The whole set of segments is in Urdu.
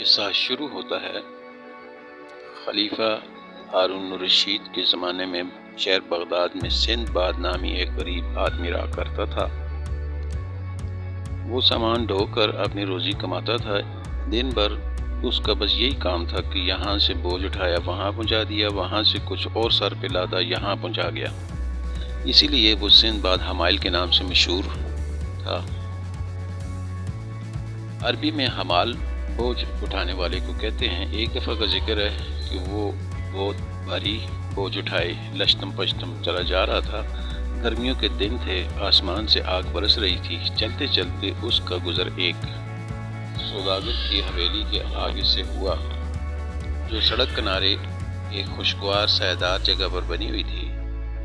قصہ شروع ہوتا ہے خلیفہ ہارون الرشید کے زمانے میں شہر بغداد میں سندباد نامی ایک غریب آدمی رہا کرتا تھا۔ وہ سامان ڈھو کر اپنی روزی کماتا تھا۔ دن بھر اس کا بس یہی کام تھا کہ یہاں سے بوجھ اٹھایا وہاں پہنچا دیا، وہاں سے کچھ اور سر پہ لادا یہاں پہنچا گیا۔ اسی لیے وہ سندباد حمائل کے نام سے مشہور تھا۔ عربی میں حمال بوجھ اٹھانے والے کو کہتے ہیں۔ ایک دفعہ کا ذکر ہے کہ وہ بہت بھاری بوجھ اٹھائے لشتم پشتم چلا جا رہا تھا۔ گرمیوں کے دن تھے، آسمان سے آگ برس رہی تھی۔ چلتے چلتے اس کا گزر ایک سوداگر کی حویلی کے آگے سے ہوا، جو سڑک کنارے ایک خوشگوار سایہدار جگہ پر بنی ہوئی تھی۔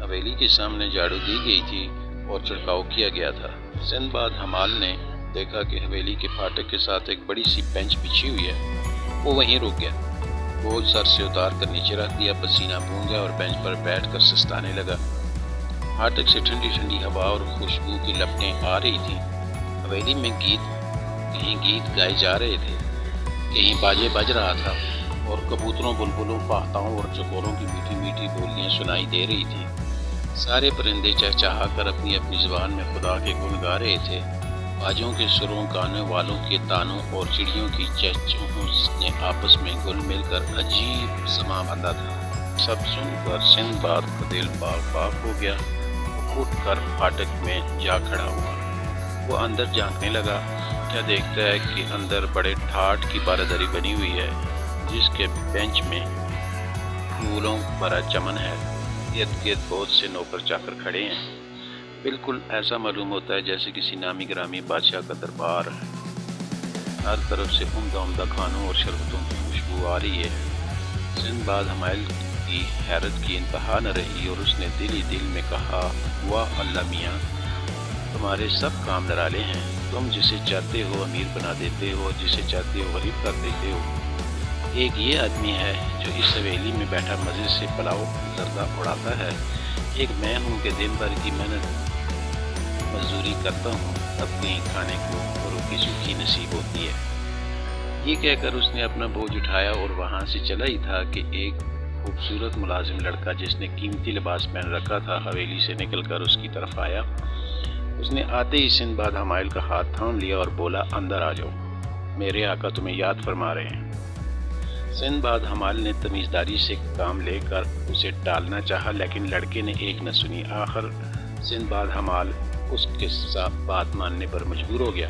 حویلی کے سامنے جھاڑو دی گئی تھی اور چھڑکاؤ کیا گیا تھا۔ سندباد حمال نے دیکھا کہ حویلی کے پھاٹک کے ساتھ ایک بڑی سی بینچ بچھی ہوئی ہے۔ وہ وہیں رک گیا، بوجھ سر سے اتار کر نیچے رکھ دیا، پسینہ بھونگا اور بینچ پر بیٹھ کر سستانے لگا۔ پھاٹک سے ٹھنڈی ٹھنڈی ہوا اور خوشبو کی لپٹیں آ رہی تھیں۔ حویلی میں کہیں گیت گائے جا رہے تھے، کہیں باجے بج رہا تھا اور کبوتروں، بلبلوں، پاہتاؤں اور چکوروں کی میٹھی میٹھی بولیاں سنائی دے رہی تھیں۔ سارے پرندے چہچہا کر اپنی اپنی زبان میں خدا کے گن گا رہے تھے۔ باجوں کے سروں، گانے والوں کے تانوں اور چڑیوں کی چہچہوں نے آپس میں گل مل کر عجیب سما باندھا تھا۔ سب سن کر سندباد کا دل باغ باغ ہو گیا۔ وہ اٹھ کر پھاٹک میں جا کھڑا ہوا۔ وہ اندر جھانکنے لگا۔ کیا دیکھتا ہے کہ اندر بڑے ٹھاٹ کی بارداری بنی ہوئی ہے، جس کے بینچ میں پھولوں بھرا چمن ہے۔ ارد گرد بہت سے نوکر چاکر کھڑے ہیں۔ بالکل ایسا معلوم ہوتا ہے جیسے کسی نامی گرامی بادشاہ کا دربار۔ ہر طرف سے عمدہ عمدہ کھانوں اور شربتوں کی خوشبو آ رہی ہے۔ سندباد حمائل کی حیرت کی انتہا نہ رہی اور اس نے دل ہی دل میں کہا، واہ اللہ میاں، تمہارے سب کام نرالے ہیں۔ تم جسے چاہتے ہو امیر بنا دیتے ہو اور جسے چاہتے ہو غریب کر دیتے ہو۔ ایک یہ آدمی ہے جو اس حویلی میں بیٹھا مزے سے پلاؤ زردہ اڑاتا ہے۔ ایک میں ہوں کہ دن بھر کی محنت مزدوری کرتا ہوں، اب کہیں کھانے کو روٹی سوکھی نصیب ہوتی ہے۔ یہ کہہ کر اس نے اپنا بوجھ اٹھایا اور وہاں سے چلا ہی تھا کہ ایک خوبصورت ملازم لڑکا جس نے قیمتی لباس پہن رکھا تھا حویلی سے نکل کر اس کی طرف آیا۔ اس نے آتے ہی سندباد حمائل کا ہاتھ تھام لیا اور بولا، اندر آ جاؤ، میرے آقا تمہیں یاد فرما رہے ہیں۔ سندباد حمال نے تمیزداری سے کام لے کر اسے ٹالنا چاہا، لیکن لڑکے نے ایک نہ سنی۔ آخر سندباد حمال اس کے ساتھ بات ماننے پر مجبور ہو گیا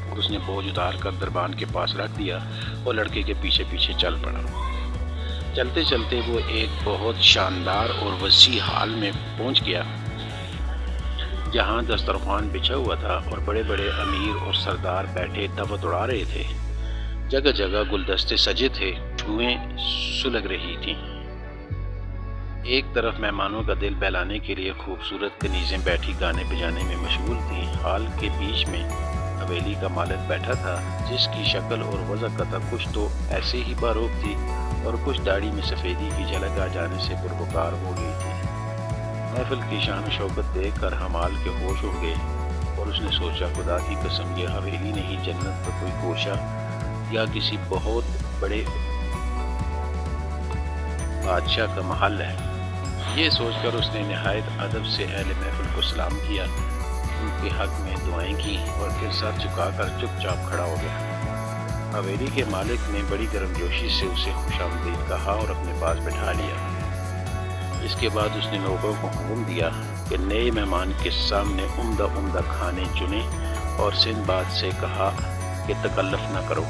اور اس نے بوجھ اتار کر دربان کے پاس رکھ دیا اور لڑکے کے پیچھے پیچھے چل پڑا۔ چلتے چلتے وہ ایک بہت شاندار اور وسیع ہال میں پہنچ گیا، جہاں دسترخوان بچھا ہوا تھا اور بڑے بڑے امیر اور سردار بیٹھے دعوت اڑا رہے تھے۔ جگہ جگہ گلدستے سجے تھے، خوشبوئیں سلگ رہی تھیں۔ ایک طرف مہمانوں کا دل بہلانے کے لیے خوبصورت کنیزیں بیٹھی گانے بجانے میں مشغول تھیں۔ ہال کے بیچ میں حویلی کا مالک بیٹھا تھا، جس کی شکل اور وضع کچھ تو ایسے ہی باروب تھی اور کچھ داڑھی میں سفیدی کی جھلک آ جانے سے پروکار ہو گئی تھی۔ محفل کی شان و شوکت دیکھ کر حمال کے ہوش اڑ گئے اور اس نے سوچا، خدا کی قسم یہ حویلی نہیں، جنت کا کوئی گوشہ یا کسی بہت بڑے بادشاہ کا محل ہے۔ یہ سوچ کر اس نے نہایت ادب سے اہل محفل کو سلام کیا، ان کے حق میں دعائیں کی اور پھر سر جھکا کر چپ چاپ کھڑا ہو گیا۔ حویلی کے مالک نے بڑی گرمجوشی سے اسے خوش آمدید کہا اور اپنے پاس بٹھا لیا۔ اس کے بعد اس نے نوکروں کو حکم دیا کہ نئے مہمان کے سامنے عمدہ عمدہ کھانے چنیں اور سندباد سے کہا کہ تکلف نہ کرو۔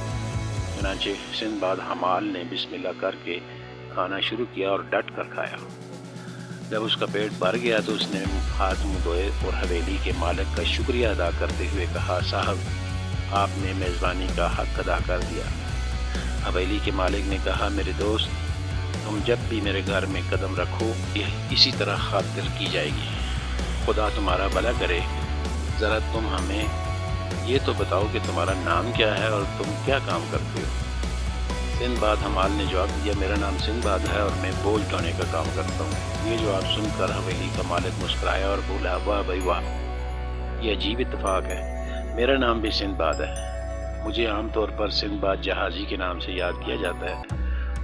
چنانچہ سندباد حمال نے بسم اللہ کر کے کھانا شروع کیا اور ڈٹ کر کھایا۔ جب اس کا پیٹ بھر گیا تو اس نے ہاتھ منہ دھوئے اور حویلی کے مالک کا شکریہ ادا کرتے ہوئے کہا، صاحب آپ نے میزبانی کا حق ادا کر دیا۔ حویلی کے مالک نے کہا، میرے دوست، تم جب بھی میرے گھر میں قدم رکھو یہ اسی طرح خاطر کی جائے گی۔ خدا تمہارا بھلا کرے۔ ذرا تم ہمیں یہ تو بتاؤ کہ تمہارا نام کیا ہے اور تم کیا کام کرتے ہو؟ سندباد حمال نے جواب دیا، میرا نام سندباد ہے اور میں بوجھ ڈھونے کا کام کرتا ہوں۔ یہ جواب سن کر حویلی کا مالک مسکرایا اور بولا، واہ بھائی واہ، یہ عجیب اتفاق ہے، میرا نام بھی سندباد ہے۔ مجھے عام طور پر سندھ باد جہازی کے نام سے یاد کیا جاتا ہے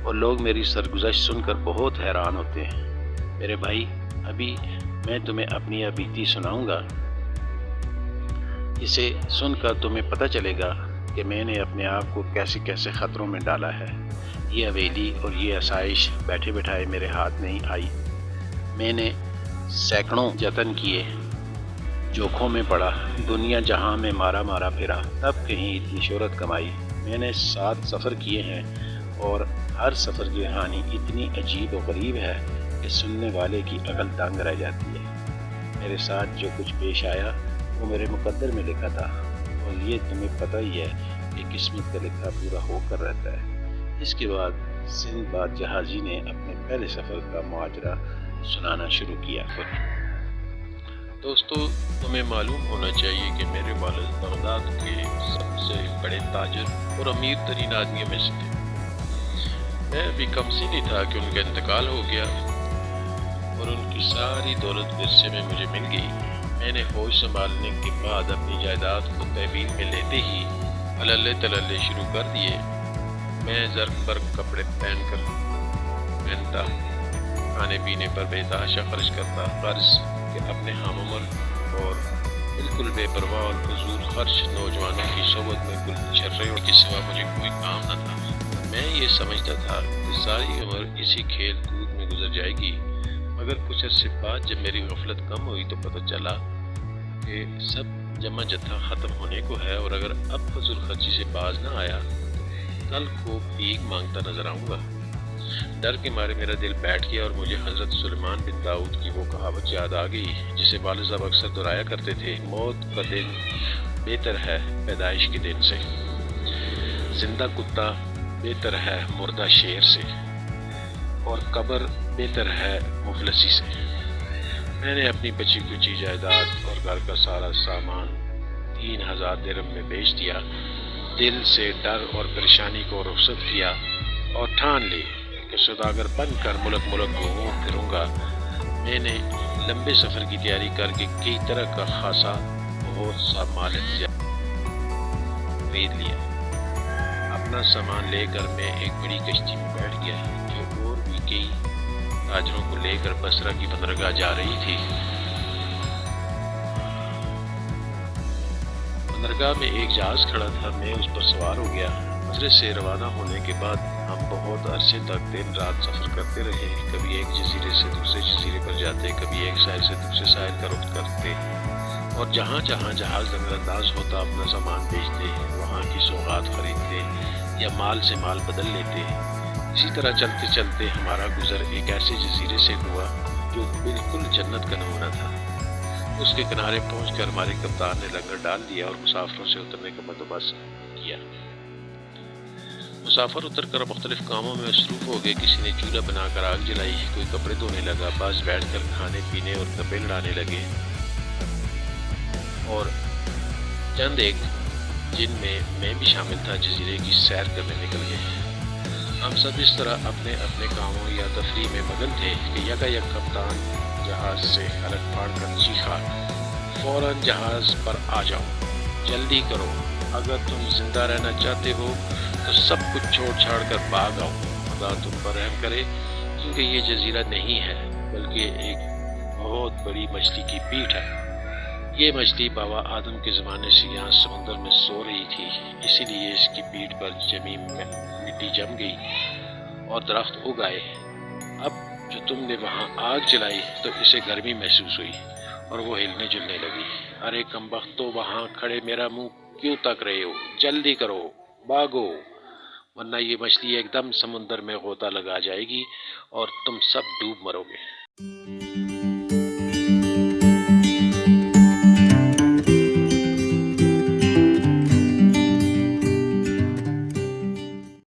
اور لوگ میری سرگزشت سن کر بہت حیران ہوتے ہیں۔ میرے بھائی، ابھی میں تمہیں اپنی بیتی سناؤں گا۔ اسے سن کر تمہیں پتہ چلے گا کہ میں نے اپنے آپ کو کیسے کیسے خطروں میں ڈالا ہے۔ یہ حویلی اور یہ آسائش بیٹھے بٹھائے میرے ہاتھ نہیں آئی۔ میں نے سینکڑوں جتن کیے، جوکھوں میں پڑا، دنیا جہاں میں مارا پھرا، تب کہیں اتنی شہرت کمائی۔ میں نے 7 سفر کیے ہیں اور ہر سفر کی کہانی اتنی عجیب و غریب ہے کہ سننے والے کی عقل دنگ رہ جاتی ہے۔ میرے ساتھ جو کچھ پیش آیا وہ میرے مقدر میں لکھا تھا، اور یہ تمہیں پتہ ہی ہے کہ قسمت کا لکھا پورا ہو کر رہتا ہے۔ اس کے بعد سندھ باد جہازی نے اپنے پہلے سفر کا ماجرا سنانا شروع کیا۔ دوستو، تمہیں معلوم ہونا چاہیے کہ میرے والد بغداد کے سب سے بڑے تاجر اور امیر ترین آدمیوں میں سے تھے۔ میں ابھی کم سنی تھا کہ ان کا انتقال ہو گیا اور ان کی ساری دولت ورثے میں مجھے مل گئی۔ میں نے ہوش سنبھالنے کے بعد اپنی جائیداد کو تحویل میں لیتے ہی ہللے تللے شروع کر دیے۔ میں زرق پر کپڑے پہنتا، کھانے پینے پر بے تحاشا خرچ کرتا، قرض کہ اپنے ہم عمر اور بالکل بے پرواہ اور فضول خرچ نوجوانوں کی صحبت میں گل چھرے کے سوا مجھے کوئی کام نہ تھا۔ میں یہ سمجھتا تھا کہ ساری عمر اسی کھیل کود میں گزر جائے گی، مگر کچھ عرصے بعد جب میری غفلت کم ہوئی تو پتہ چلا کہ سب جمع جتھا ختم ہونے کو ہے، اور اگر اب فضول خرچی سے باز نہ آیا تو کل کو بھیک مانگتا نظر آؤں گا۔ ڈر کے مارے میرا دل بیٹھ گیا اور مجھے حضرت سلیمان بن داؤد کی وہ کہاوت یاد آ گئی جسے والد صاحب اکثر دہرایا کرتے تھے: موت کا دن بہتر ہے پیدائش کے دن سے، زندہ کتا بہتر ہے مردہ شیر سے، اور قبر بہتر ہے مفلسی سے۔ میں نے اپنی بچی کچی جائیداد اور گھر کا سارا سامان 3000 درہم میں بیچ دیا، دل سے ڈر اور پریشانی کو رخصت کیا اور ٹھان لی کہ سوداگر بن کر ملک گھوموں پھروں گا۔ میں نے لمبے سفر کی تیاری کر کے کئی طرح کا خاصا بہت سا مال خرید لیا۔ اپنا سامان لے کر میں ایک بڑی کشتی میں بیٹھ گیا جو اور بھی کئی تاجروں کو لے کر بصرہ کی بندرگاہ جا رہی تھی۔ بندرگاہ میں ایک جہاز کھڑا تھا، میں اس پر سوار ہو گیا۔ بصرے سے روانہ ہونے کے بعد ہم بہت عرصے تک دن رات سفر کرتے رہے، کبھی ایک جزیرے سے دوسرے جزیرے پر جاتے، کبھی ایک ساحل سے دوسرے ساحل کا رخ کرتے، اور جہاں جہاں جہاز نظر انداز ہوتا اپنا سامان بیچتے، وہاں کی سوغات خریدتے یا مال سے مال بدل لیتے۔ اسی طرح چلتے چلتے ہمارا گزر ایک ایسے جزیرے سے ہوا جو بالکل جنت کا نمونہ تھا۔ اس کے کنارے پہنچ کر ہمارے کپتان نے لنگر ڈال دیا اور مسافروں سے اترنے کا بندوبست کیا۔ مسافر اتر کر مختلف کاموں میں مصروف ہو گئے، کسی نے چولہا بنا کر آگ جلائی، کوئی کپڑے دھونے لگا، بعض بیٹھ کر کھانے پینے اور گپیں لڑانے لگے، اور چند ایک جن میں بھی شامل تھا جزیرے کی سیر کرنے نکل گئے۔ ہم سب اس طرح اپنے اپنے کاموں یا تفریح میں مگن تھے کہ یکایک کپتان جہاز سے حلق پھاڑ کر چیخا: فوراً جہاز پر آ جاؤ، جلدی کرو، اگر تم زندہ رہنا چاہتے ہو تو سب کچھ چھوڑ چھاڑ کر بھاگ آؤ، خدا تم پر رحم کرے، کیونکہ یہ جزیرہ نہیں ہے بلکہ ایک بہت بڑی مچھلی کی پیٹھ ہے۔ یہ مچھلی بابا آدم کے زمانے سے یہاں سمندر میں سو رہی تھی، اسی لیے اس کی پیٹھ پر جمی مٹی جم گئی اور درخت اگ آئے۔ اب جو تم نے وہاں آگ جلائی تو اسے گرمی محسوس ہوئی اور وہ ہلنے جلنے لگی۔ ارے کمبختو، وہاں کھڑے میرا منہ کیوں تک رہے ہو؟ جلدی کرو، بھاگو، ورنہ یہ مچھلی ایک دم سمندر میں غوطہ لگا جائے گی اور تم سب ڈوب مرو گے۔